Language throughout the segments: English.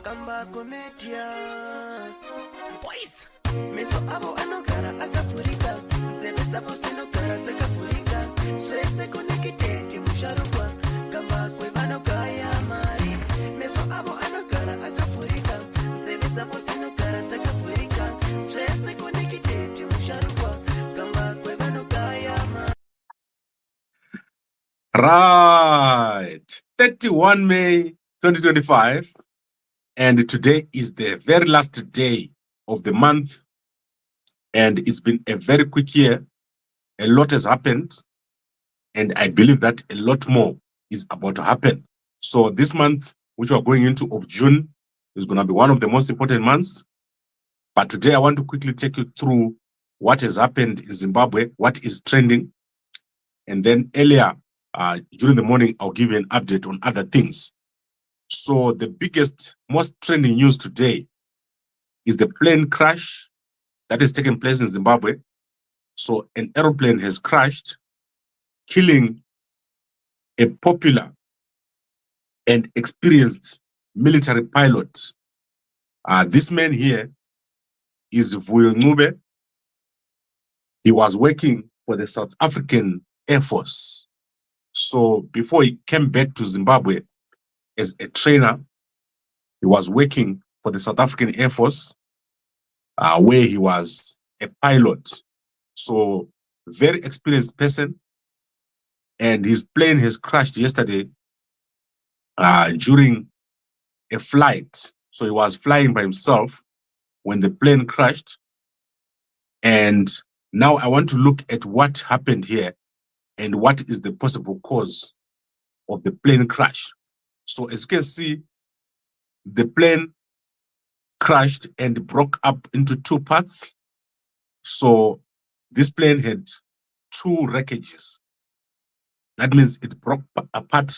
Kamba komedia boys meso abo anogara akafurika nzeve dzapo dzinogara dzakafurika zvese connected musharukwa kamba kwevanogaya mari meso abo anogara akafurika nzeve dzapo dzinogara dzakafurika zvese connected musharukwa kamba kwevanogaya mari. Right, 31 May 2025. And today is the very last day of the month. And it's been a very quick year. A lot has happened. And I believe that a lot more is about to happen. So this month, which we're going into of June, is going to be one of the most important months. But today I want to quickly take you through what has happened in Zimbabwe, what is trending. And then earlier, during the morning, I'll give you an update on other things. So the biggest, most trending news today is the plane crash that has taken place in Zimbabwe. So an aeroplane has crashed, killing a popular and experienced military pilot. This man here is Vuyo Ncube. He was working for the South African Air Force. So before he came back to Zimbabwe, as a trainer, he was working for the South African Air Force, where he was a pilot. So very experienced person. And his plane has crashed yesterday during a flight. So he was flying by himself when the plane crashed. And now I want to look at what happened here and what is the possible cause of the plane crash. So as you can see, the plane crashed and broke up into two parts. So this plane had two wreckages. That means it broke apart,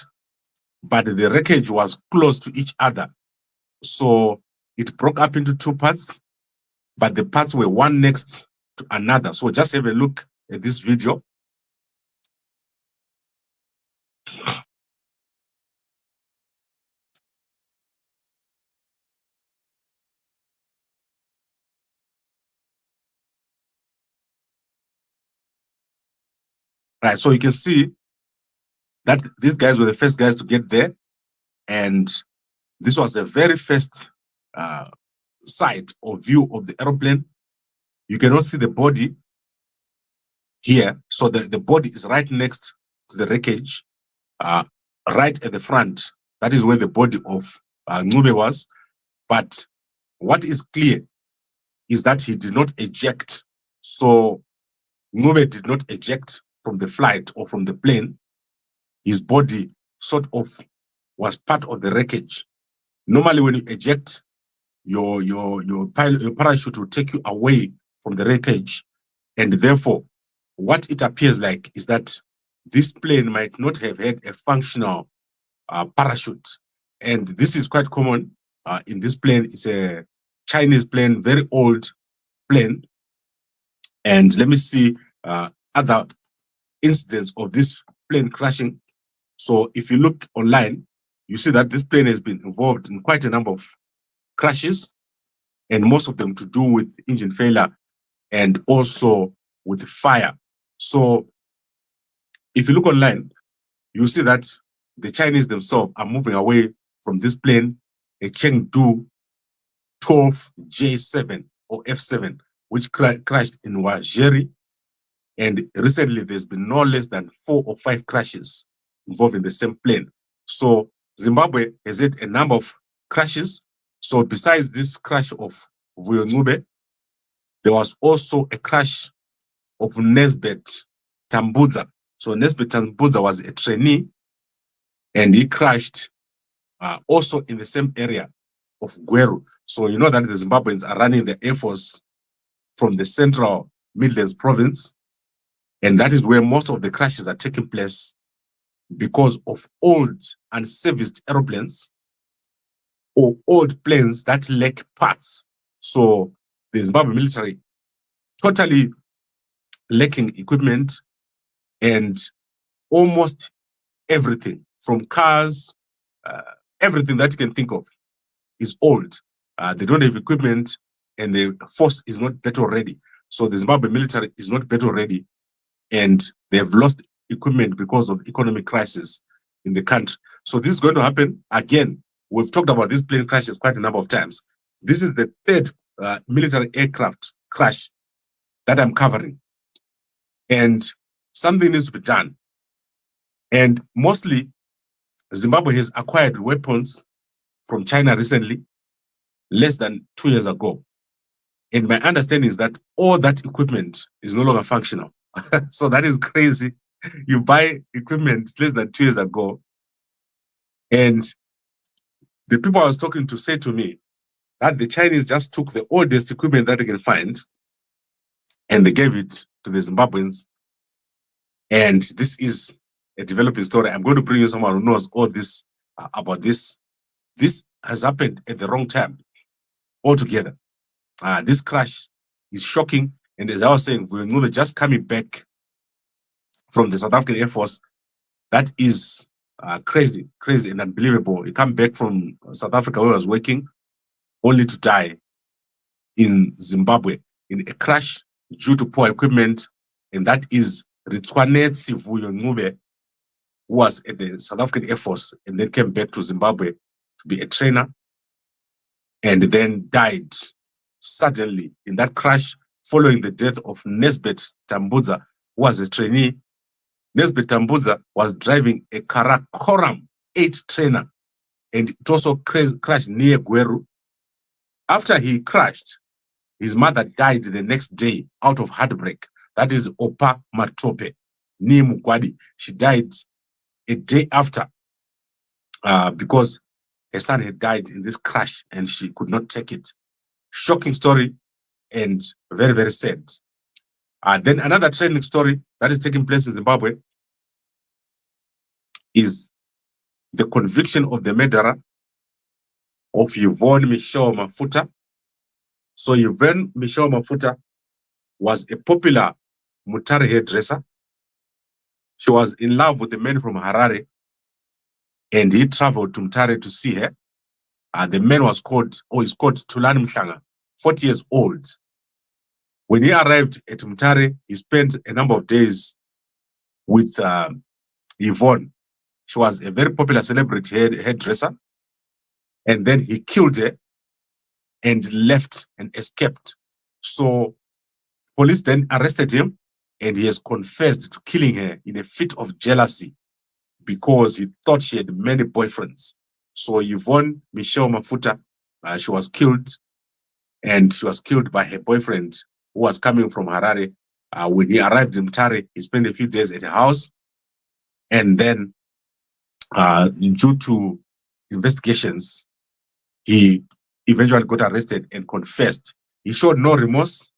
but the wreckage was close to each other. So it broke up into two parts, but the parts were one next to another. So just have a look at this video. Right, so you can see that these guys were the first guys to get there. And this was the very first sight or view of the aeroplane. You cannot see the body here. So the body is right next to the wreckage, right at the front. That is where the body of Ncube was. But what is clear is that he did not eject. So Ncube did not eject from the flight or from the plane. His body sort of was part of the wreckage. Normally, when you eject, your parachute will take you away from the wreckage, and therefore, what it appears like is that this plane might not have had a functional parachute, and this is quite common in this plane. It's a Chinese plane, very old plane, and let me see other incidents of this plane crashing. So if you look online, you see that this plane has been involved in quite a number of crashes, and most of them to do with engine failure and also with fire. So if you look online, you see that the Chinese themselves are moving away from this plane, a Chengdu 12J7 or F7, which crashed in Wazheri. And recently, there's been no less than 4 or 5 crashes involving the same plane. So Zimbabwe has had a number of crashes. So besides this crash of Vuyo Ncube, there was also a crash of Nesbert Tambudza. So Nesbert Tambudza was a trainee, and he crashed also in the same area of Gweru. So you know that the Zimbabweans are running the Air Force from the central Midlands province, and that is where most of the crashes are taking place because of old unserviced aeroplanes or old planes that lack parts. So the Zimbabwe military totally lacking equipment and almost everything from cars, everything that you can think of is old. They don't have equipment, and the force is not battle ready. So the Zimbabwe military is not battle ready, and they have lost equipment because of economic crisis in the country. So this is going to happen again. We've talked about this plane crashes quite a number of times. This is the third military aircraft crash that I'm covering. And something needs to be done. And mostly, Zimbabwe has acquired weapons from China recently, less than 2 years ago. And my understanding is that all that equipment is no longer functional. So that is crazy. You buy equipment less than 2 years ago, and the people I was talking to say to me that the Chinese just took the oldest equipment that they can find and they gave it to the Zimbabweans. And this is a developing story. I'm going to bring you someone who knows all this about this. This has happened at the wrong time altogether. This crash is shocking. And as I was saying, Vuyo Ncube just coming back from the South African Air Force, that is crazy and unbelievable. He came back from South Africa where he was working, only to die in Zimbabwe in a crash due to poor equipment. And that is Ritswanetsi Vuyo Ncube, who was at the South African Air Force and then came back to Zimbabwe to be a trainer, and then died suddenly in that crash following the death of Nesbert Tambudza, who was a trainee. Nesbert Tambudza was driving a Karakoram 8 trainer, and it also crashed near Gweru. After he crashed, his mother died the next day out of heartbreak. That is Oppah Matope, near Mugwadi. She died a day after because her son had died in this crash and she could not take it. Shocking story and very, very sad. Then another training story that is taking place in Zimbabwe is the conviction of the murderer of Yvonne Mitchel Mafuta. So Yvonne Mitchel Mafuta was a popular Mutare hairdresser. She was in love with a man from Harare, and he traveled to Mutare to see her. The man was called, or is called Thulani Mhlanga, 40 years old. When he arrived at Mutare, he spent a number of days with Yvonne. She was a very popular celebrity hairdresser. And then he killed her and left and escaped. So police then arrested him, and he has confessed to killing her in a fit of jealousy because he thought she had many boyfriends. So Yvonne Mitchel Mafuta, she was killed, and she was killed by her boyfriend who was coming from Harare. When he arrived in Mutare, he spent a few days at her house, and then due to investigations, he eventually got arrested and confessed. He showed no remorse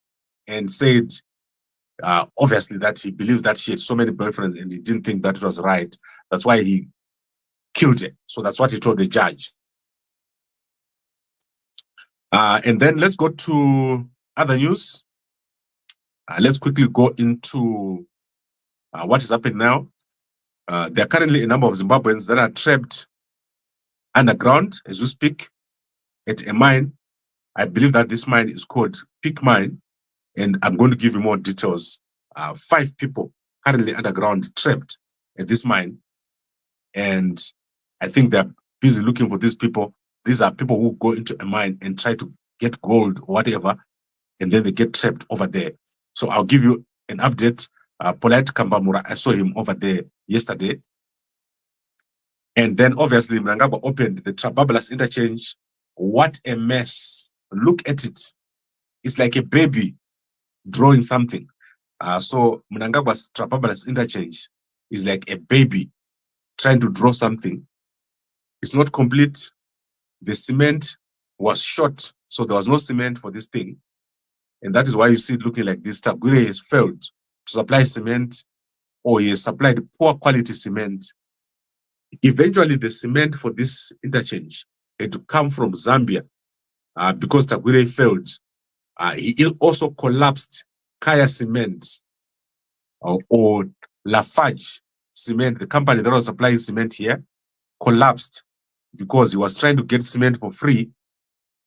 and said, obviously, that he believed that she had so many boyfriends and he didn't think that it was right. That's why he killed her. So that's what he told the judge. And then let's go to other news. Let's quickly go into what is happening now. There are currently a number of Zimbabweans that are trapped underground as we speak at a mine. I believe that this mine is called Peak Mine, and I'm going to give you more details. 5 people currently underground trapped at this mine, and I think they're busy looking for these people. These are people who go into a mine and try to get gold or whatever, and then they get trapped over there. So I'll give you an update. Polite Kambamura, I saw him over there yesterday. And then obviously Mnangagwa opened the Trababas interchange. What a mess. Look at it. It's like a baby drawing something. So Mnangagwa's Trababas interchange is like a baby trying to draw something. It's not complete. The cement was short, so there was no cement for this thing. And that is why you see it looking like this. Tagure has failed to supply cement, or he has supplied poor quality cement. Eventually, the cement for this interchange had to come from Zambia because Tagure failed. He also collapsed Kaya Cement or Lafarge Cement, the company that was supplying cement here, collapsed. because he was trying to get cement for free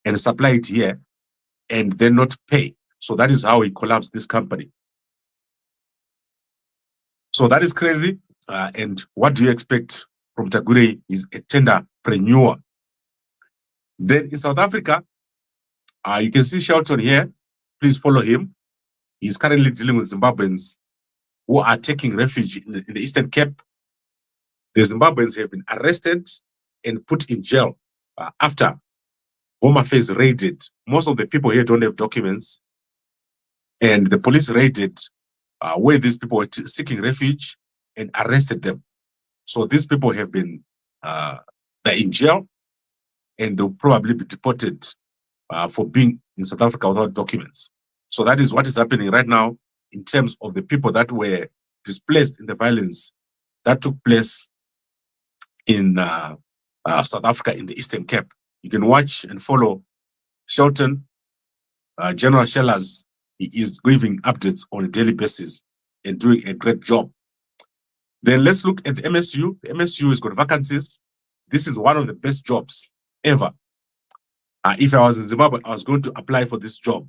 and supply it here and then not pay. So that is how he collapsed this company. So that is crazy. And what do you expect from Tagure? Is a tenderpreneur. Then in South Africa, you can see Shelton here. Please follow him. He's currently dealing with Zimbabweans who are taking refuge in the Eastern Cape. The Zimbabweans have been arrested and put in jail after Home Affairs raided. Most of the people here don't have documents, and the police raided where these people were seeking refuge and arrested them. So these people have been they're in jail, and they'll probably be deported for being in South Africa without documents. So that is what is happening right now in terms of the people that were displaced in the violence that took place in South Africa in the Eastern Cape. You can watch and follow Shelton, General Shellers. He is giving updates on a daily basis and doing a great job. Then let's look at the MSU. The MSU has got vacancies. This is one of the best jobs ever. If I was in Zimbabwe, I was going to apply for this job.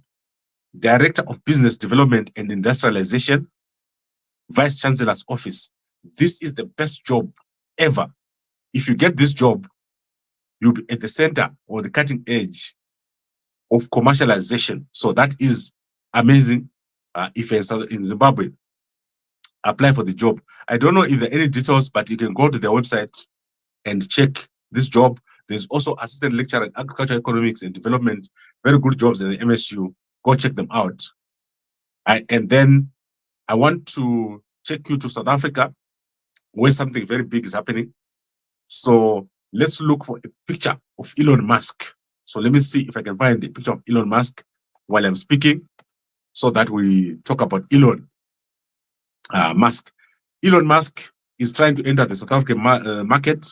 Director of Business Development and Industrialization, Vice Chancellor's Office. This is the best job ever. If you get this job, you'll be at the center or the cutting edge of commercialization. So that is amazing. If you're in Zimbabwe, apply for the job. I don't know if there are any details, but you can go to their website and check this job. There's also assistant lecturer in agriculture, economics, and development. Very good jobs in the MSU. Go check them out. And then I want to take you to South Africa, where something very big is happening. So let's look for a picture of Elon Musk. So let me see if I can find a picture of Elon Musk while I'm speaking, so that we talk about Elon Musk. Elon Musk is trying to enter the South African market.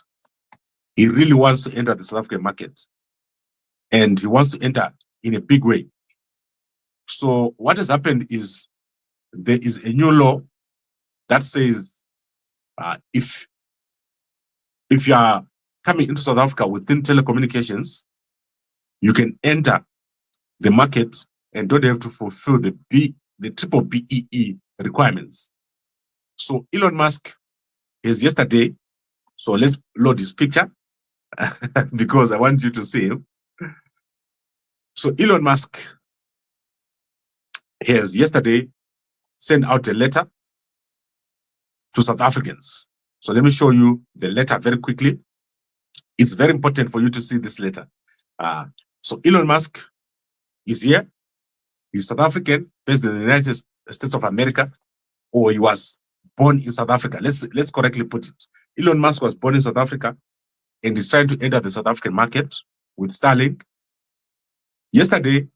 He really wants to enter the South African market, and he wants to enter in a big way. So what has happened is there is a new law that says if you are coming into South Africa within telecommunications, you can enter the market and don't have to fulfill the triple BEE requirements. So Elon Musk is yesterday. So let's load his picture because I want you to see him. So Elon Musk has yesterday sent out a letter to South Africans. So let me show you the letter very quickly. It's very important for you to see this letter. So Elon Musk is here. He's South African, based in the United States of America, or he was born in South Africa. Let's correctly put it. Elon Musk was born in South Africa and is trying to enter the South African market with Starlink. Yesterday,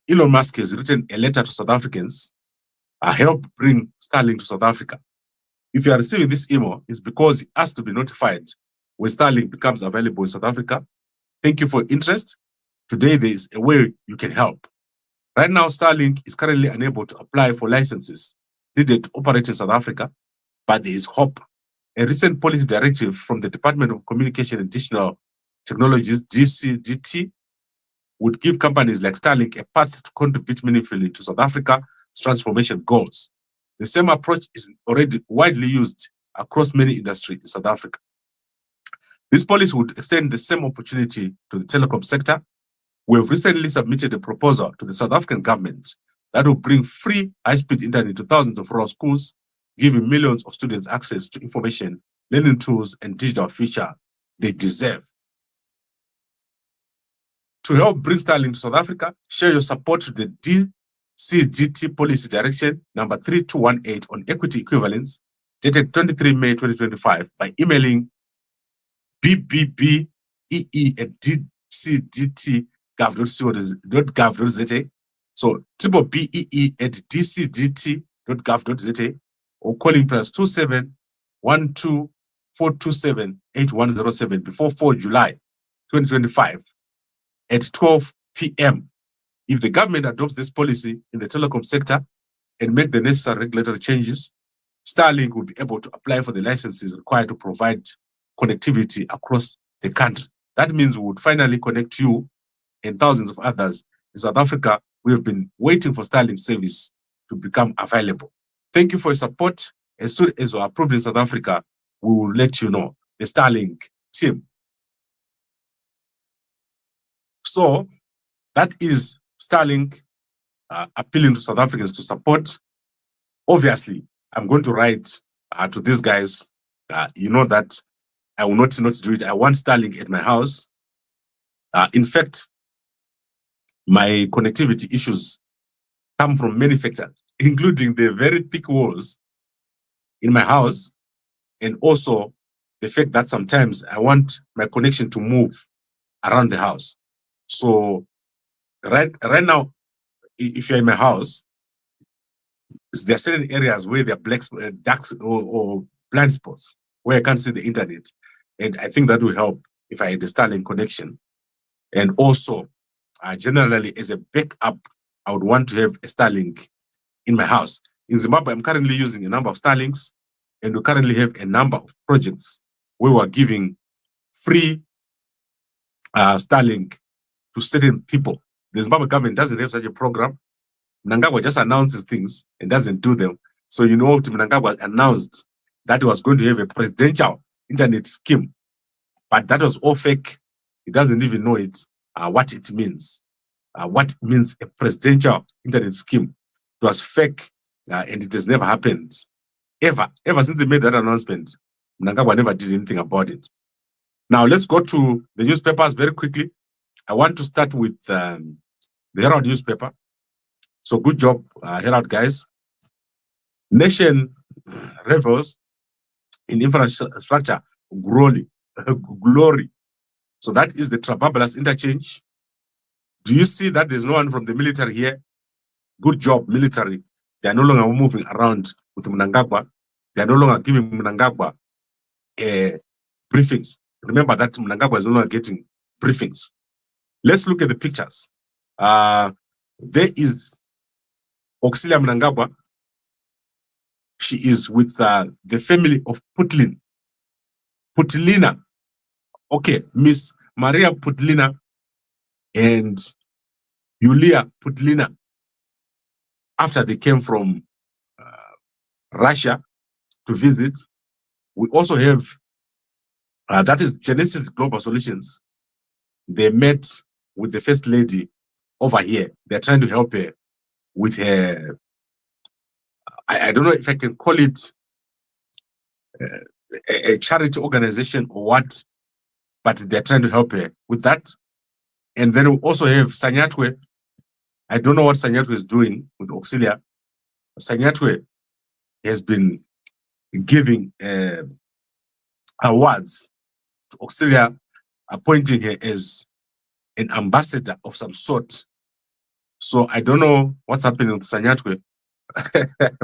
Elon Musk has written a letter to South Africans, help bring Starlink to South Africa. If you are receiving this email, it's because he has to be notified when Starlink becomes available in South Africa. Thank you for your interest. Today, there is a way you can help. Right now, Starlink is currently unable to apply for licenses needed to operate in South Africa, but there is hope. A recent policy directive from the Department of Communication and Digital Technologies, DCDT, would give companies like Starlink a path to contribute meaningfully to South Africa's transformation goals. The same approach is already widely used across many industries in South Africa. This policy would extend the same opportunity to the telecom sector. We have recently submitted a proposal to the South African government that will bring free high-speed internet to thousands of rural schools, giving millions of students access to information, learning tools, and digital future they deserve. To help bring Starlink to South Africa, share your support to the DCDT policy direction number 3218 on equity equivalence, dated 23 May 2025, by emailing bbb@dcdt.gov.za. So BBBEE@dcdt.gov.za, or calling +27 12 427 8107 before 4 July 2025 at 12 p.m. If the government adopts this policy in the telecom sector and make the necessary regulatory changes, Starlink will be able to apply for the licenses required to provide connectivity across the country. That means we would finally connect you and thousands of others in South Africa. We have been waiting for Starlink service to become available. Thank you for your support. As soon as we are approved in South Africa, we will let you know, the Starlink team. So that is Starlink appealing to South Africans to support. Obviously, I'm going to write to these guys. You know that I will not do it. I want Starlink at my house. In fact, my connectivity issues come from many factors, including the very thick walls in my house, and also the fact that sometimes I want my connection to move around the house. So right now, if you're in my house, there are certain areas where there are dark or blind spots where I can't see the internet. And I think that will help if I had a Starlink connection. And also, generally, as a backup, I would want to have a Starlink in my house. In Zimbabwe, I'm currently using a number of Starlinks, and we currently have a number of projects where we're giving free Starlink to certain people. The Zimbabwe government doesn't have such a program. Mnangagwa just announces things and doesn't do them. So you know, Mnangagwa announced that he was going to have a presidential internet scheme, but that was all fake. He doesn't even know what it means. What means a presidential internet scheme? It was fake, and it has never happened. Ever since they made that announcement, Mnangagwa never did anything about it. Now let's go to the newspapers very quickly. I want to start with the Herald newspaper. So good job, Herald guys. Nation revels in infrastructure glory. So that is the Trababas interchange. Do you see that there's no one from the military here? Good job, military. They are no longer moving around with Mnangagwa. They are no longer giving Mnangagwa briefings. Remember that Mnangagwa is no longer getting briefings. Let's look at the pictures. There is Auxilia Mnangagwa. She is with the family of Putlina. Okay, Miss Maria Putlina and Yulia Putlina, after they came from Russia to visit. We also have, that is Genesis Global Solutions. They met with the First Lady over here. They're trying to help her with her, I don't know if I can call it a charity organization or what, but they're trying to help her with that. And then we also have Sanyatwe. I don't know what Sanyatwe is doing with Auxilia. Sanyatwe has been giving awards to Auxilia, appointing her as an ambassador of some sort. So I don't know what's happening with Sanyatwe,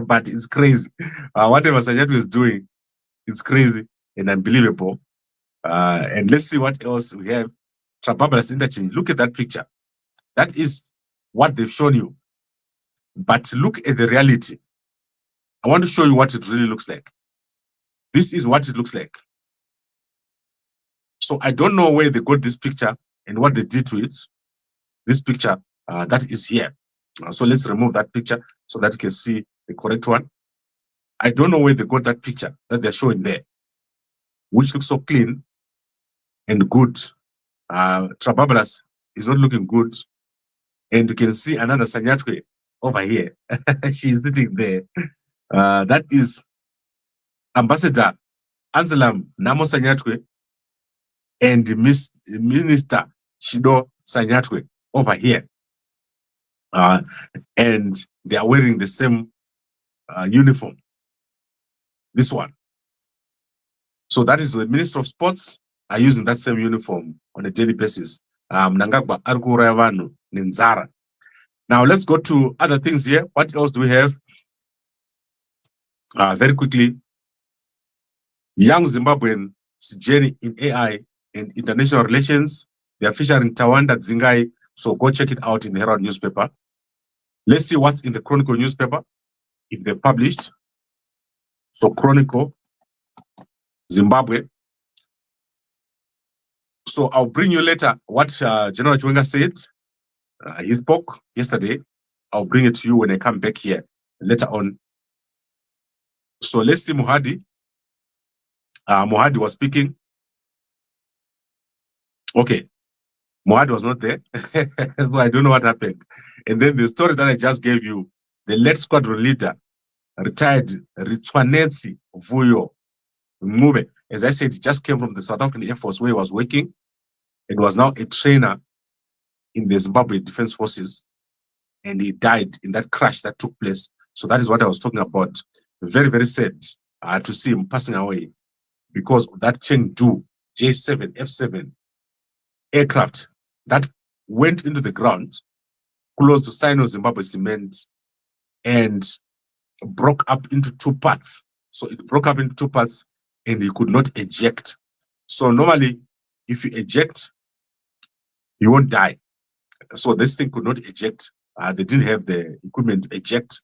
but it's crazy. Whatever Sanyatwe is doing, it's crazy and unbelievable. And let's see what else we have. Trababas interchange. Look at that picture. That is what they've shown you. But look at the reality. I want to show you what it really looks like. This is what it looks like. So I don't know where they got this picture and what they did to it. This picture that is here. So let's remove that picture so that you can see the correct one. I don't know where they got that picture that they're showing there, which looks so clean and good. Trababas is not looking good. And you can see another Sanyatwe over here. She's sitting there. That is Ambassador Anselam Namo Sanyatwe and Minister Shido Sanyatwe over here. And they are wearing the same uniform. This one. So that is the Minister of Sports are using that same uniform on a daily basis. Mnangagwa Arguravanu Ninzara. Now let's go to other things here. What else do we have? Very quickly. Young Zimbabwean journey in AI and international relations. They are featuring Tawanda Zingai. So go check it out in the Herald newspaper. Let's see what's in the Chronicle newspaper, if they're published. So Chronicle, Zimbabwe. So I'll bring you later what General Chiwenga said. He spoke yesterday. I'll bring it to you when I come back here later on. So let's see Muhadi. Muhadi was speaking. Okay, Muhadi was not there, so I don't know what happened. And then the story that I just gave you, the late squadron leader, retired Ritswanetsi Vuyo Ncube, as I said, he just came from the South African Air Force where he was working and was now a trainer in the Zimbabwe Defense Forces. And he died in that crash that took place. So that is what I was talking about. Very, very sad to see him passing away because of that Chengdu J7, F7 aircraft that went into the ground close to Sino-Zimbabwe Cement and broke up into two parts. So it broke up into two parts and he could not eject. So normally, if you eject, you won't die. So this thing could not eject. They didn't have the equipment to eject.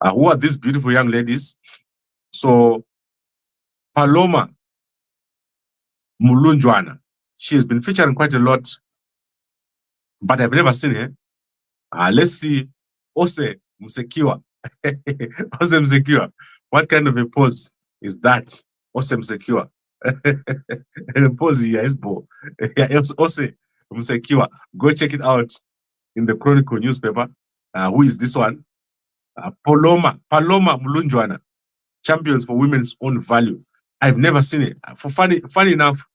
Who are these beautiful young ladies? So Paloma Mulunjwana, she has been featuring quite a lot, but I've never seen her. Let's see Ose Msekiwa. Ose Msekiwa. What kind of a pose is that? Ose Msekiwa. The pose here is Bo. Ose Msekiwa. Go check it out in the Chronicle newspaper. Who is this one? Paloma Mulunjwana, champions for women's own value. I've never seen it. For funny enough,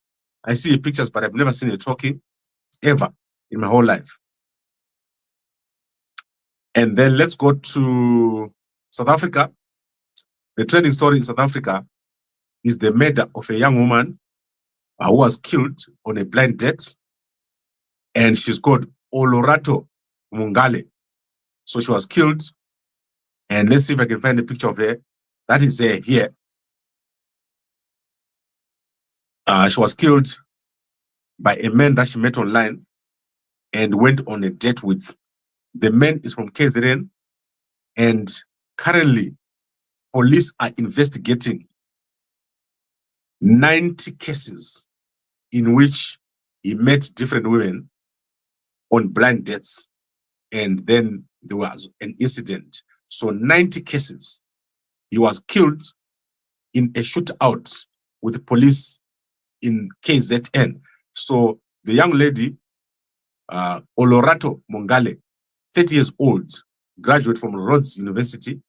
I see pictures, but I've never seen it talking ever in my whole life. And then let's go to South Africa. The trending story in South Africa is the murder of a young woman who was killed on a blind date, and she's called Olorato Mungale. So she was killed. And let's see if I can find a picture of her. That is here. She was killed by a man that she met online and went on a date with. The man is from KZN, and currently, police are investigating 90 cases in which he met different women on blind dates, and then there was an incident. So 90 cases. He was killed in a shootout with the police in KZN. So the young lady, Olorato Mungale, 30 years old, graduate from Rhodes University,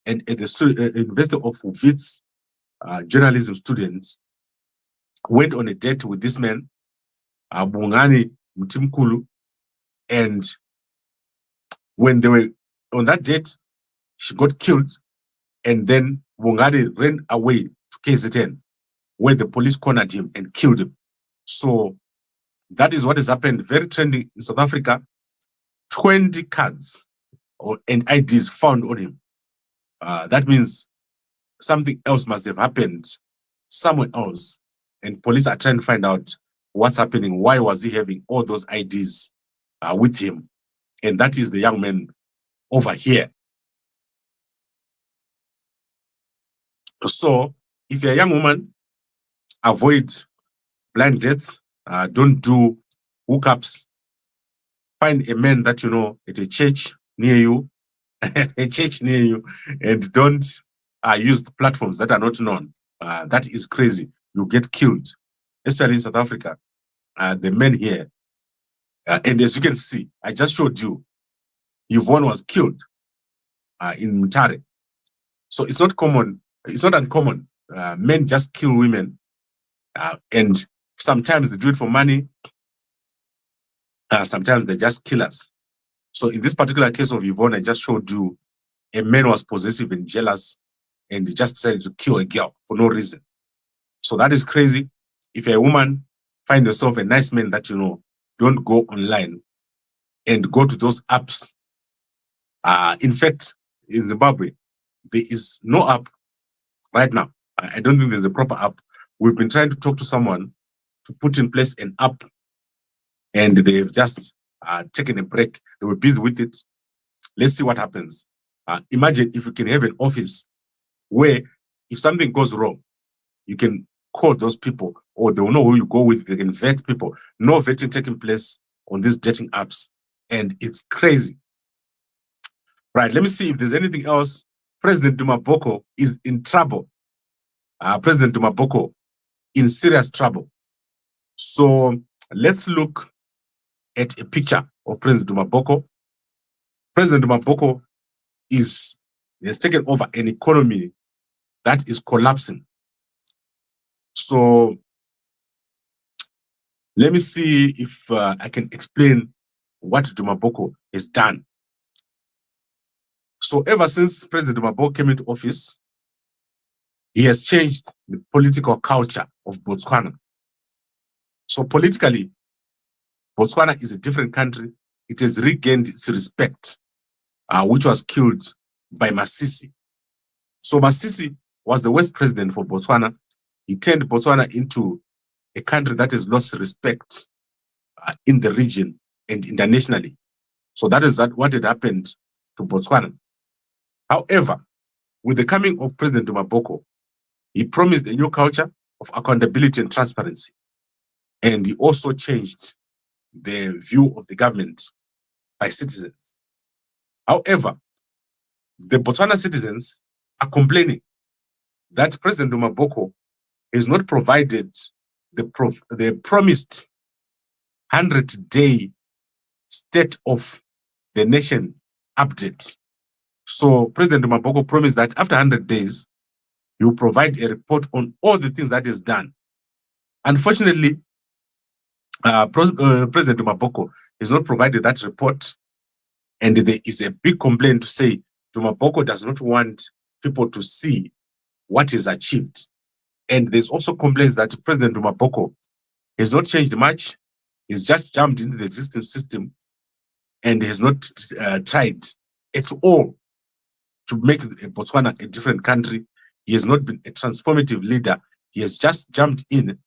and at the University of Wits, journalism student, went on a date with this man, Bungani Mtimkulu, and when they were on that date, she got killed, and then Bungani ran away to KZN, where the police cornered him and killed him. So that is what has happened. Very trending in South Africa. 20 cards and IDs found on him. That means something else must have happened somewhere else. And police are trying to find out what's happening. Why was he having all those IDs with him? And that is the young man over here. So if you're a young woman, avoid blind dates. Don't do hookups. Find a man that you know at a church near you, and don't use the platforms that are not known. That is crazy. You get killed, especially in South Africa. The men here, and as you can see, I just showed you, Yvonne was killed in Mutare. So it's not common. It's not uncommon. Men just kill women, and sometimes they do it for money. Sometimes they just kill us. So in this particular case of Yvonne, I just showed you, a man was possessive and jealous, and he just decided to kill a girl for no reason. So that is crazy. If you're a woman, find yourself a nice man that you know, don't go online and go to those apps. In fact, in Zimbabwe, there is no app right now. I don't think there's a proper app. We've been trying to talk to someone to put in place an app, and they've just taken a break. They were busy with it. Let's see what happens. Imagine if you can have an office where if something goes wrong, you can call those people or they will know who you go with. They can vet people. No vetting taking place on these dating apps. And it's crazy. Right, let me see if there's anything else. President Duma Boko is in trouble. President Duma Boko in serious trouble. So let's look at a picture of President Duma Boko. President Duma Boko has taken over an economy that is collapsing. So let me see if I can explain what Duma Boko has done. So ever since President Duma Boko came into office, he has changed the political culture of Botswana. So politically, Botswana is a different country. It has regained its respect, which was killed by Masisi. So Masisi was the worst president for Botswana. He turned Botswana into a country that has lost respect in the region and internationally. So that is what had happened to Botswana. However, with the coming of President Duma Boko, he promised a new culture of accountability and transparency. And he also changed the view of the government by citizens. However, the Botswana citizens are complaining that President Duma Boko has not provided the promised 100-day state of the nation update. So President Duma Boko promised that after 100 days, he will provide a report on all the things that is done. Unfortunately, President Duma Boko has not provided that report, and there is a big complaint to say Duma Boko does not want people to see what is achieved. And there's also complaints that President Duma Boko has not changed much. He's just jumped into the existing system and has not tried at all to make Botswana a different country. He has not been a transformative leader. He has just jumped in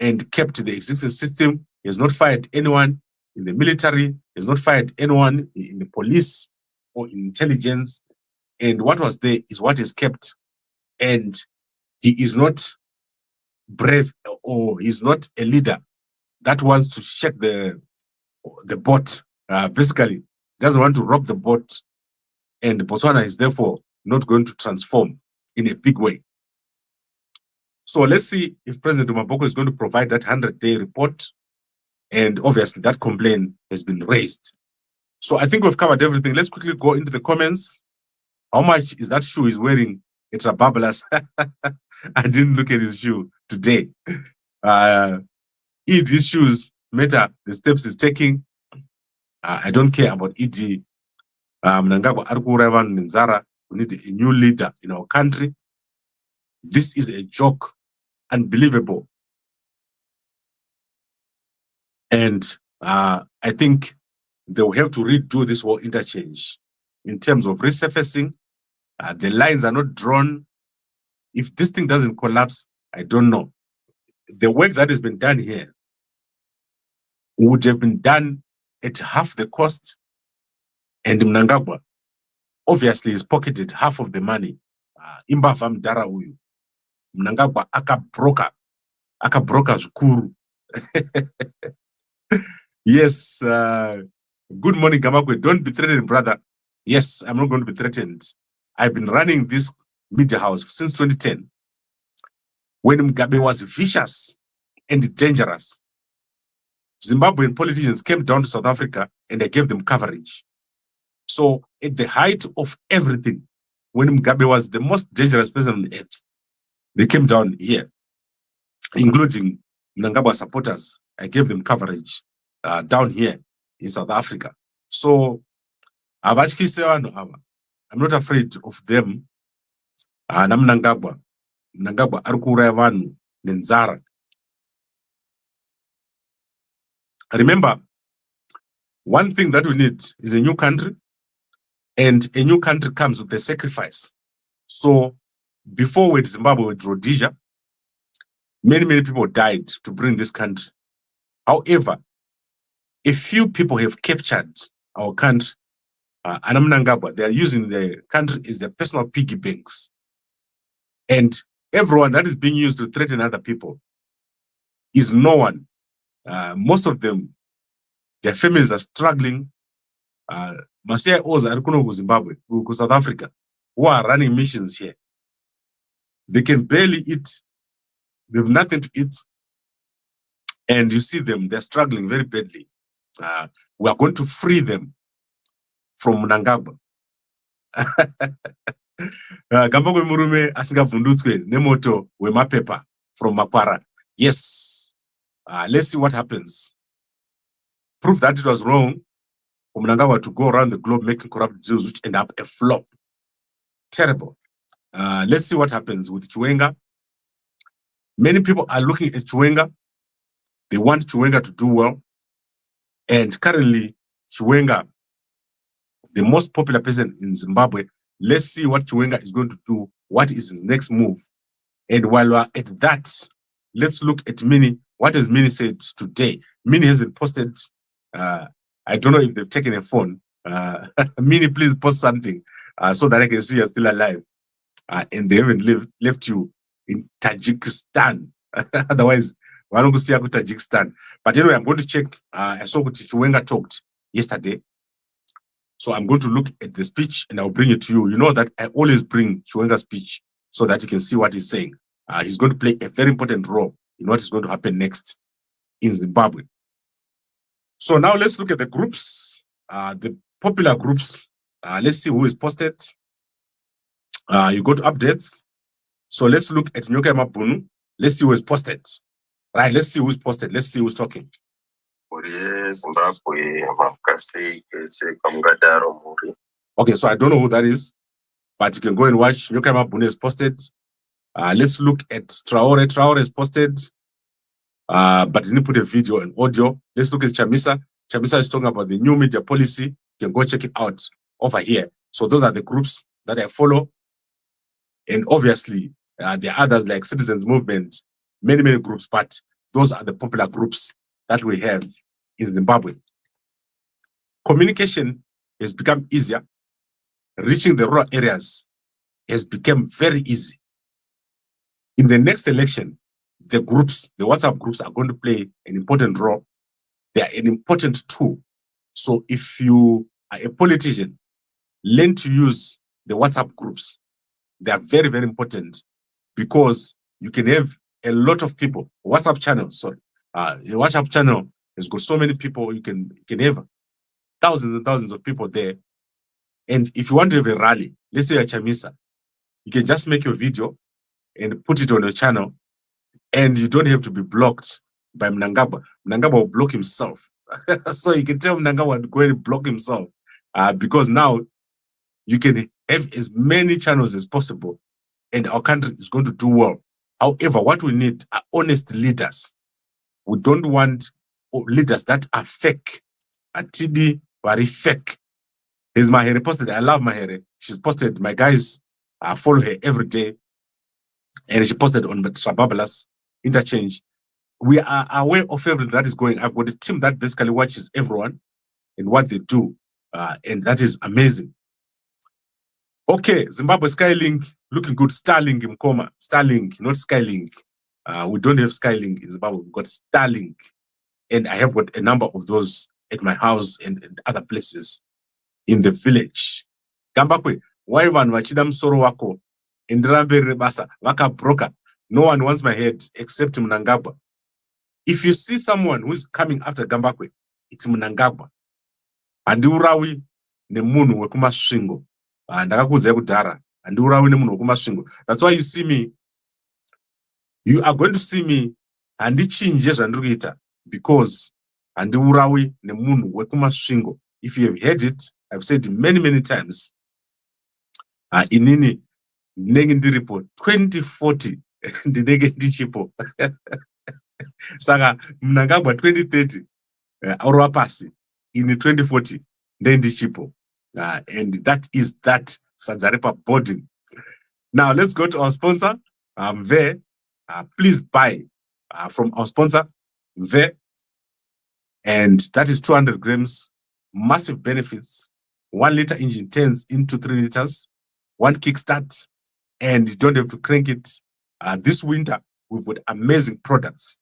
and kept the existing system. He has not fired anyone in the military. He has not fired anyone in the police or in intelligence. And what was there is what is kept. And he is not brave, or he's not a leader that wants to shake the boat. Basically, doesn't want to rock the boat. And Botswana is therefore not going to transform in a big way. So let's see if President Duma Boko is going to provide that 100-day report. And obviously that complaint has been raised. So I think we've covered everything. Let's quickly go into the comments. How much is that shoe he's wearing at Trababas? I didn't look at his shoe today. These shoes matter the steps he's taking. I don't care about ED. Mnangagwa Arkurevan Ninzara. We need a new leader in our country. This is a joke, unbelievable. And I think they will have to redo this whole interchange in terms of resurfacing. The lines are not drawn. If this thing doesn't collapse, I don't know. The work that has been done here would have been done at half the cost, and Mnangagwa obviously has pocketed half of the money. Imbava mdara uyu. Mnangagwa akabroka zvikuru. Yes, good morning, Gamakwe. Don't be threatened, brother. Yes, I'm not going to be threatened. I've been running this media house since 2010, when Mugabe was vicious and dangerous. Zimbabwean politicians came down to South Africa and I gave them coverage. So at the height of everything, when Mugabe was the most dangerous person on earth, they came down here, including Mnangagwa supporters. I gave them coverage down here in South Africa. So I'm not afraid of them. Mnangagwa arikura vanhu nenzara. Remember, one thing that we need is a new country, and a new country comes with a sacrifice. So before with Zimbabwe, with Rhodesia, many people died to bring this country. However, a few people have captured our country. Mnangagwa, they are using the country as their personal piggy banks. And everyone that is being used to threaten other people is no one. Most of them, their families are struggling. Masia Oz are kuno Zimbabwe, South Africa, who are running missions here. They can barely eat. They have nothing to eat. And you see them, they're struggling very badly. We are going to free them from Mnangagwa. Gamba kwe murume asingavhundutswe nemoto wemapepa from Makwara. Yes. Let's see what happens. Proof that it was wrong for Mnangagwa to go around the globe making corrupt deals which end up a flop. Terrible. Let's see what happens with Chiwenga. Many people are looking at Chiwenga. They want Chiwenga to do well. And currently, Chiwenga, the most popular person in Zimbabwe, let's see what Chiwenga is going to do. What is his next move? And while we're at that, let's look at Mini. What has Mini said today? Mini hasn't posted. I don't know if they've taken a phone. Mini, please post something so that I can see you're still alive. And they haven't left you in Tajikistan. Otherwise, we're not going to see you Tajikistan. But anyway, I'm going to check. I saw what Chiwenga talked yesterday. So I'm going to look at the speech and I'll bring it to you. You know that I always bring Chiwenga's speech so that you can see what he's saying. He's going to play a very important role in what is going to happen next in Zimbabwe. So now let's look at the groups, the popular groups. Let's see who is posted. You go to updates. So let's look at Nyoka Mabunu. Let's see who is posted. Right, let's see who's posted. Let's see who's talking. Okay, so I don't know who that is, but you can go and watch. Nyoka Mabunu is posted. Let's look at Traore. Traore is posted, but he didn't put a video and audio. Let's look at Chamisa. Chamisa is talking about the new media policy. You can go check it out over here. So those are the groups that I follow. And obviously, there are others like Citizens Movement, many groups, but those are the popular groups that we have in Zimbabwe. Communication has become easier. Reaching the rural areas has become very easy. In the next election, the groups, the WhatsApp groups are going to play an important role. They are an important tool. So if you are a politician, learn to use the WhatsApp groups. They are very important because you can have a lot of people. WhatsApp channel, sorry. The WhatsApp channel has got so many people. You can have thousands and thousands of people there. And if you want to have a rally, let's say a Chamisa, you can just make your video and put it on your channel, and you don't have to be blocked by Mnangagwa. Mnangagwa will block himself. So you can tell Mnangagwa to go and block himself because now you can have as many channels as possible and our country is going to do well. However, what we need are honest leaders. We don't want leaders that are fake. TD, very fake. There's Mahere posted. I love Mahere. She's posted. My guys follow her every day. And she posted on the Trababas interchange. We are aware of everything that is going. I've got a team that basically watches everyone and what they do. And that is amazing. Okay, Zimbabwe Skylink, looking good. Starlink in Mkoma. Starlink, not Skylink. We don't have Skylink in Zimbabwe. We've got Starlink. And I have got a number of those at my house and other places in the village. Gambakwe, why one wachida msoro wako? Indirambe rebasa, waka broker. No one wants my head except Mnangagwa. If you see someone who is coming after Gambakwe, it's Mnangagwa. Andi urawi ne munu wekuma shingo. Ndakakudza kudhara. Andi urawi ne munu wekuma shingo. That's why you see me. You are going to see me handichinje zvandikuita because andi urawi ne munu wekuma shingo. If you have heard it, I've said many times. Inini ndinenge ndiripo 2040 ndinenge ndichipo. Saka Mnangagwa 2030 aurwa pasi in 2040 ndendichipo. And that is that Sanzarepa boarding. Now let's go to our sponsor, Mve. Please buy from our sponsor, Mve. And that is 200 grams, massive benefits. 1 liter engine turns into 3 liters, 1 kickstart, and you don't have to crank it. This winter, we've got amazing products.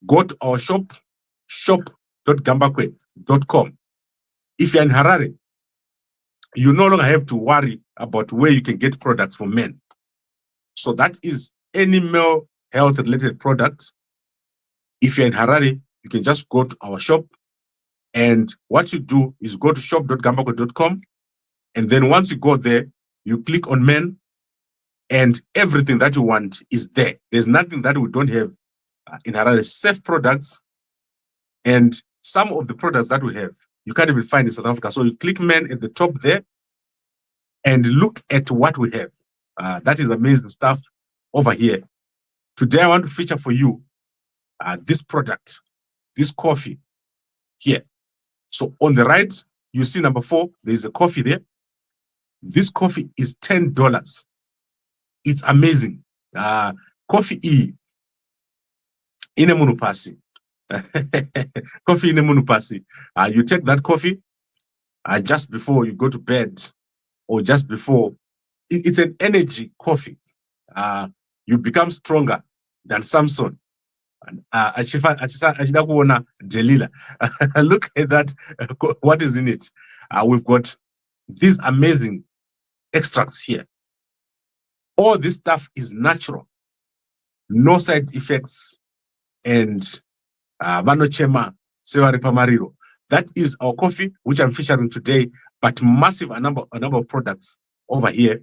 go to our shop, shop.gambakwe.com. If you're in Harare, you no longer have to worry about where you can get products for men. So that is any male health related products. If you're in Harare, you can just go to our shop, and what you do is go to shop.gambakwe.com, and then once you go there, you click on men, and everything that you want is there. There's nothing that we don't have in Harare. Safe products, and some of the products that we have, you can't even find in South Africa. So you click men at the top there, and look at what we have. That is amazing stuff over here. Today, I want to feature for you this product, this coffee here. So on the right, you see number 4, there's a coffee there. This coffee is $10. It's amazing. Coffee in a munupasi. Coffee in a munupasi. You take that coffee just before you go to bed, or just before. It's an energy coffee. You become stronger than Samson. Delilah. Look at that. What is in it? We've got these amazing extracts here. All this stuff is natural, no side effects, and vanochema sevari pamariro. That is our coffee, which I'm featuring today, but massive a number of products over here.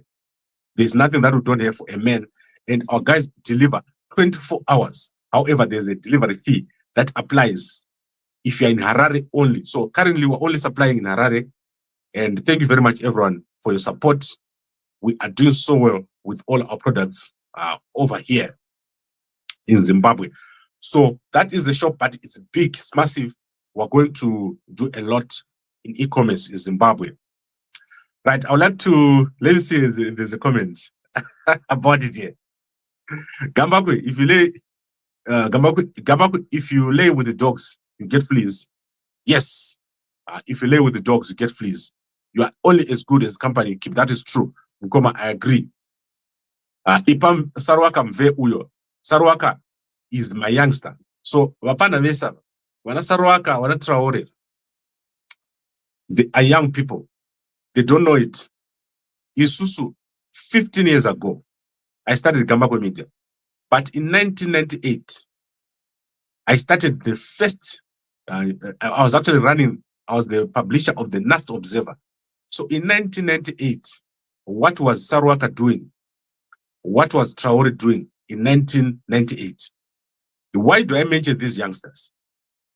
There's nothing that we don't have for a man, and our guys deliver 24 hours. However, there's a delivery fee that applies if you're in Harare only. So currently, we're only supplying in Harare, and thank you very much, everyone, for your support. We are doing so well with all our products over here in Zimbabwe. So that is the shop, but it's big, it's massive. We're going to do a lot in e-commerce in Zimbabwe. Right, I would like to, let me see if there's a comment about it here. Gambakwe, if you lay, Gambakwe, if you lay with the dogs, you get fleas. Yes, if you lay with the dogs, you get fleas. You are only as good as the company you keep. That is true. Nkoma, I agree. Ipam Sarwaka Mve Uyo. Sarwaka is my youngster. So, Wapana Mesa, Wana Sarwaka, Wana Traore, they are young people. They don't know it. Isusu, 15 years ago, I started Gambakwe Media. But in 1998, I started the first, I was actually running, I was the publisher of the Nast Observer. So in 1998, what was Sarwaka doing? What was Traore doing in 1998? Why do I mention these youngsters?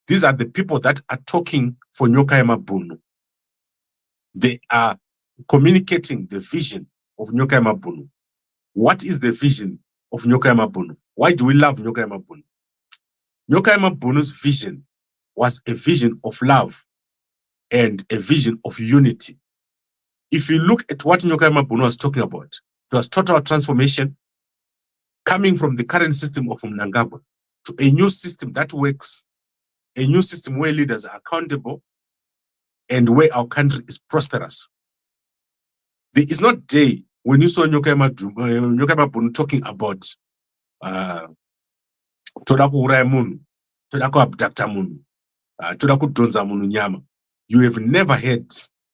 These are the people that are talking for Nyoka Mabunu. They are communicating the vision of Nyoka Mabunu. What is the vision of Nyoka Mabunu? Why do we love Nyoka Mabunu? Nyoka Mabunu's vision was a vision of love and a vision of unity. If you look at what Nyoka Mabunu was talking about, it was total transformation coming from the current system of Mnangagwa to a new system that works, a new system where leaders are accountable and where our country is prosperous. There is not day when you saw Nyoka Mabunu talking about Todaku Uraya Munu, Todaku Abdakta Munu, Todaku Donza Munu Nyama. You have never heard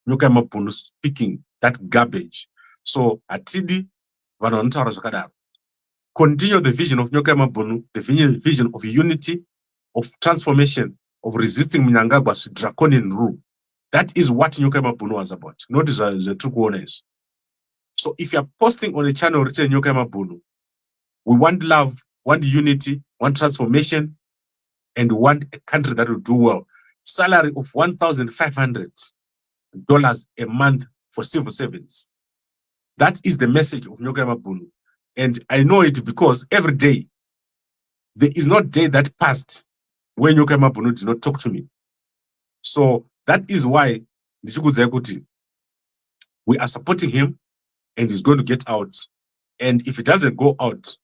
Nyoka Mabunu speaking that garbage. So Atidi Vanonta Razokadar. Continue the vision of Nyoka Mabunu, the vision of unity, of transformation, of resisting Mnangagwa's draconian rule. That is what Nyoka Mabunu was about. Not the true owners. So if you're posting on a channel written Nyoka Mabunu, we want love, want unity, want transformation, and want a country that will do well. Salary of $1,500 a month for civil servants. That is the message of Nyoka Mabunu. And I know it because every day, there is not a day that passed when Nyoka Mabunu did not talk to me. So that is why we are supporting him, and he's going to get out. And if he doesn't go out,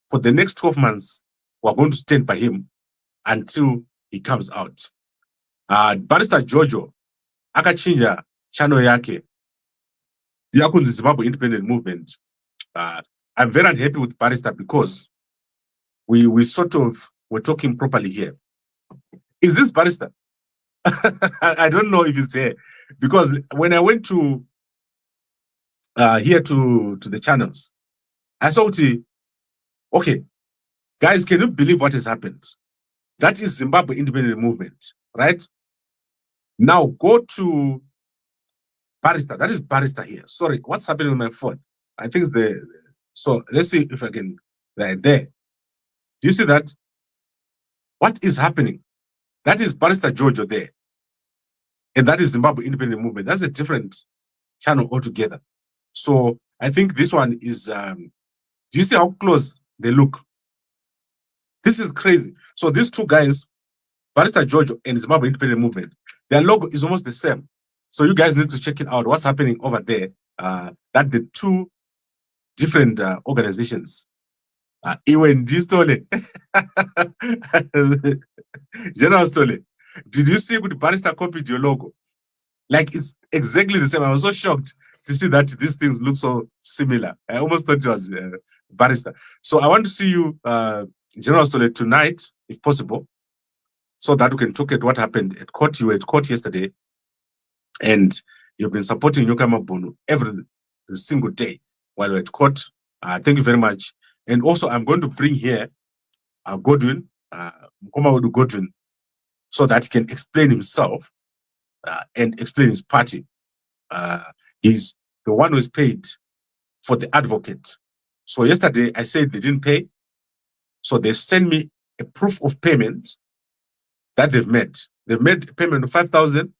for the next 12 months, we're going to stand by him until he comes out. Barrister Jojo, akachinja channel yake, yakunzi Zimbabwe Independent Movement. I'm very unhappy with Barrister because we sort of we're talking properly here. Is this barrister? I don't know if it's here, because when I went to here to the channels, I saw the, okay, guys, can you believe what has happened? That is Zimbabwe independent movement, right? Now go to barrister. That is barrister here. Sorry, what's happening with my phone? I think it's the, so let's see if I can, right there. Do you see that? What is happening? That is Barrister Giorgio there. And that is Zimbabwe Independent Movement. That's a different channel altogether. So I think this one is, do you see how close they look? This is crazy. So these two guys, Barrister Giorgio and Zimbabwe Independent Movement, their logo is almost the same. So you guys need to check it out. What's happening over there? That the two different organizations. Even this Stole. General Stole. Did you see with Barrister copied your logo? Like, it's exactly the same. I was so shocked to see that these things look so similar. I almost thought it was Barrister. So I want to see you, General Stole, tonight, if possible, so that we can talk at what happened at court. You were at court yesterday, and you've been supporting Nyokama Bono every single day while we're at court. Thank you very much. And also, I'm going to bring here Godwin, Mkomawodu Godwin, so that he can explain himself and explain his party. He's the one who is paid for the advocate. So yesterday, I said they didn't pay. So they sent me a proof of payment that they've made. They've made a payment of 5,000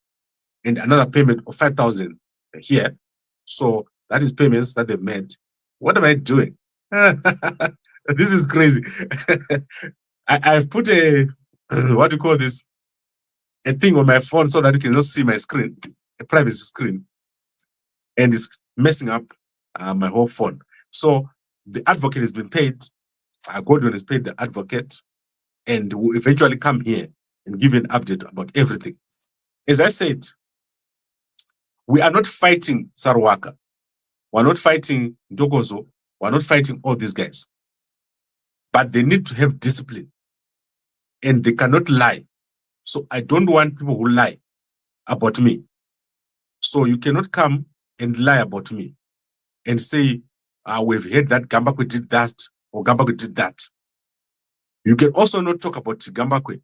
and another payment of 5,000 here. So that is payments that they've made. What am I doing? This is crazy. I've put a, what do you call this? A thing on my phone so that you can just see my screen, a privacy screen. And it's messing up my whole phone. So the advocate has been paid. Godwin has paid the advocate, and will eventually come here and give you an update about everything. As I said, we are not fighting Sarwaka. We're not fighting Ndogozo. We're not fighting all these guys. But they need to have discipline. And they cannot lie. So I don't want people who lie about me. So you cannot come and lie about me and say, we've heard that Gambakwe did that or Gambakwe did that. You can also not talk about Gambakwe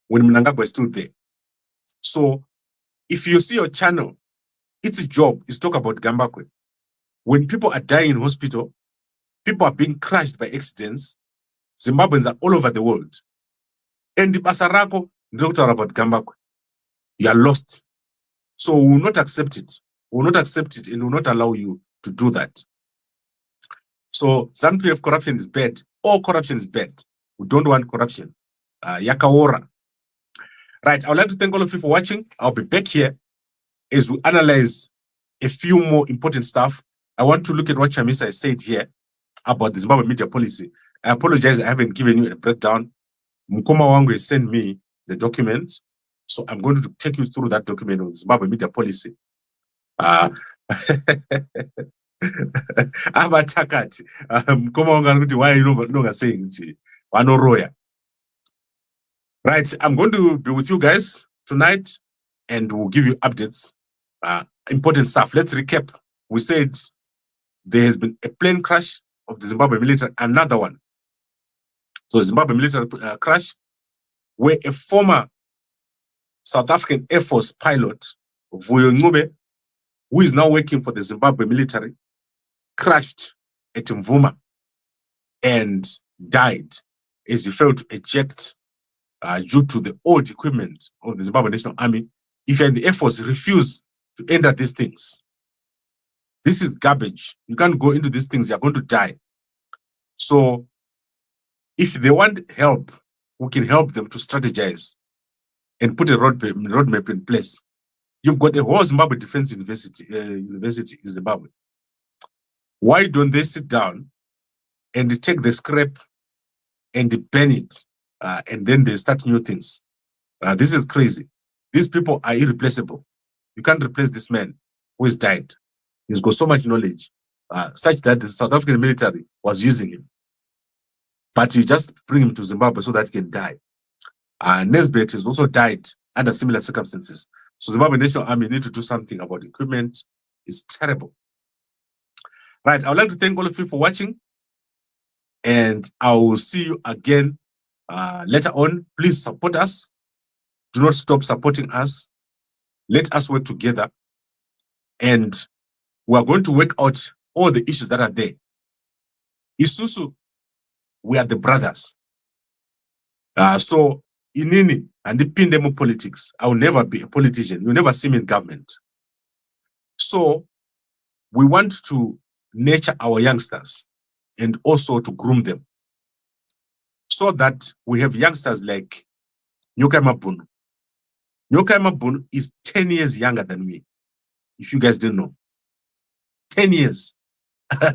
when Mnangagwa is still there. So if you see your channel, its job is to talk about Gambakwe. When people are dying in hospital, people are being crushed by accidents, Zimbabweans are all over the world. And the Basarako, don't talk about Gambakwe. You are lost. So we will not accept it. We will not accept it and we will not allow you to do that. So ZANU-PF corruption is bad. All corruption is bad. We don't want corruption. Yakawora. Right, I would like to thank all of you for watching. I'll be back here as we analyze a few more important stuff. I want to look at what Chamisa said here about the Zimbabwe media policy. I apologize, I haven't given you a breakdown. Mkoma Wangu sent me the document, so I'm going to take you through that document on Zimbabwe media policy. Abatakati. Mkoma Wangu, why are you not saying Wano Roya? Right, I'm going to be with you guys tonight and we'll give you updates, important stuff. Let's recap. We said there has been a plane crash of the Zimbabwe military, another one. So Zimbabwe military crash where a former South African Air Force pilot, Vuyo Ncube, who is now working for the Zimbabwe military, crashed at Mvuma and died as he failed to eject due to the old equipment of the Zimbabwe National Army. If you're in the Air Force, refuse to enter these things. This is garbage. You can't go into these things. You're going to die. So if they want help, we can help them to strategize and put a roadmap in place. You've got a whole Zimbabwe Defense University in Zimbabwe. Why don't they sit down and take the scrap and burn it, and then they start new things? This is crazy. These people are irreplaceable. You can't replace this man who has died. He's got so much knowledge, such that the South African military was using him. but you just bring him to Zimbabwe so that he can die. Nesbert has also died under similar circumstances. So Zimbabwe National Army need to do something about equipment. It's terrible. Right, I would like to thank all of you for watching, and I will see you again later on. Please support us. Do not stop supporting us. Let us work together, and we are going to work out all the issues that are there. Isusu, we are the brothers. So inini and the pindemo politics, I will never be a politician. You'll never see me in government. So we want to nurture our youngsters and also to groom them so that we have youngsters like Nyoka Mabunu. Nyoka Mabunu is 10 years younger than me, if you guys didn't know. 10 years.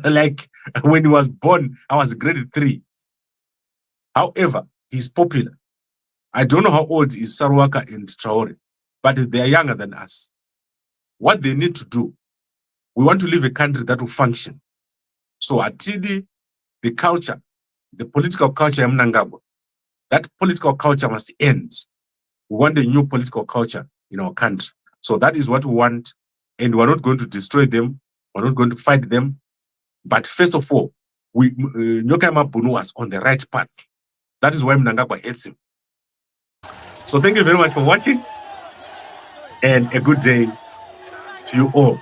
Like when he was born, I was grade 3. However, he's popular. I don't know how old is Saruwaka and Traore, but they are younger than us. What they need to do, we want to live a country that will function. So Atidi, the culture, the political culture in Mnangagwa, that political culture must end. We want a new political culture in our country. So that is what we want, and we're not going to destroy them. We're not going to fight them. But first of all, Nyoka Mabunu was on the right path. That is why Mnangagwa hates him. So thank you very much for watching, and a good day to you all.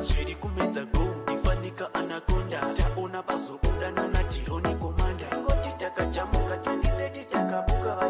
Zviri kumedza gold ifanika anaconda taona pazobuda nana tironi komanda ngoti takajamuka 2030 takabuka